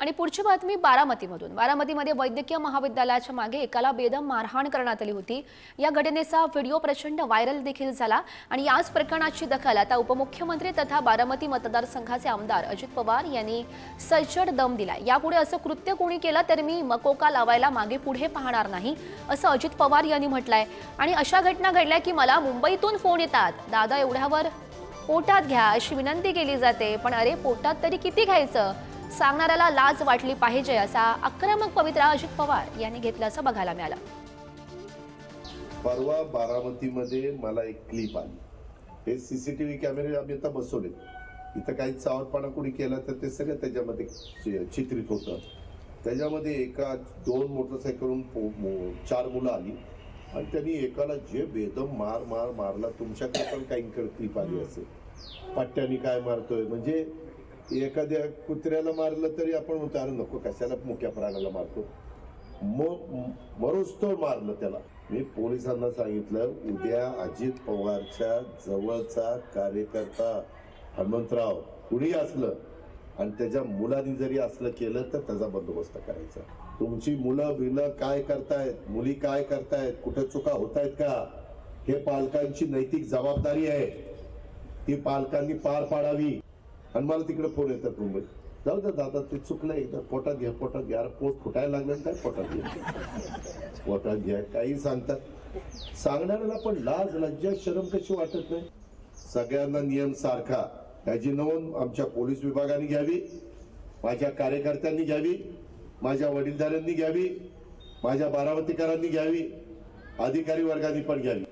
आणि पुढची बातमी बारामतीमधून। बारामतीमध्ये वैद्यकीय महाविद्यालयाच्या मागे एकाला बेदम मारहाण करण्यात आली होती। या घटनेचा व्हिडिओ प्रचंड व्हायरल देखील झाला आणि याच प्रकरणाची दखल आता उपमुख्यमंत्री तथा बारामती मतदारसंघाचे आमदार अजित पवार यांनी सज्जड दम दिलाय। यापुढे असं कृत्य कोणी केलं तर मी मकोका लावायला मागे पुढे पाहणार नाही असं अजित पवार यांनी म्हटलंय। आणि अशा घटना घडल्या की मला मुंबईतून फोन येतात, दादा एवढ्यावर पोटात घ्या अशी विनंती केली जाते, पण अरे पोटात तरी किती घ्यायचं, सांगणाऱ्याला लाज वाटली पाहिजे असा आक्रमक पवित्रा अजित पवार यांनी घेतल्याचं बघायला मिळालं। परवा बारामतीमध्ये मला एक क्लिप आली। हे सीसीटीव्ही कॅमेरे आम्ही आता बसवले, इथं काही चावटपणा कोणी केला तर ते सगळं त्याच्यामध्ये चित्रित होतं। त्याच्यामध्ये एका 2 मोटरसायकलवरून 4 मुलं आली आणि त्यांनी एकाला जे बेदम मारला। तुमच्याकडे पण काही क्लिप आली असेल, पट्ट्याने काय मारतोय, म्हणजे एखाद्या कुत्र्याला मारलं तरी आपण उतार नको, कशाला मुक्या प्राण्याला मारतो, मरोच तो मारलं त्याला। मी पोलिसांना सांगितलं, उद्या अजित पवारच्या जवळचा कार्यकर्ता हनुमंतराव कुणी असलं आणि त्याच्या मुलांनी जरी असलं केलं तर त्याचा बंदोबस्त करायचा। तुमची मुलं बिलं काय करतायत, मुली काय करतायत, कुठे चुका होतायत का, हे पालकांची नैतिक जबाबदारी आहे, ती पालकांनी पार पाडावी। आणि मला तिकडे फोन येतात मुंबईत, जाऊ दे दादा ते चुकलं, एकदा पोटात घ्या, पोट फुटायला लागलं काय, पोटात घ्या काही सांगतात। सांगणाऱ्याला पण लाज लज्जा शरम कशी वाटत नाही? सगळ्यांना नियम सारखा, त्याची नोंद आमच्या पोलीस विभागाने घ्यावी, माझ्या कार्यकर्त्यांनी घ्यावी, माझ्या वडीलधाऱ्यांनी घ्यावी, माझ्या बारामतीकरांनी घ्यावी, अधिकारी वर्गाने पण घ्यावी।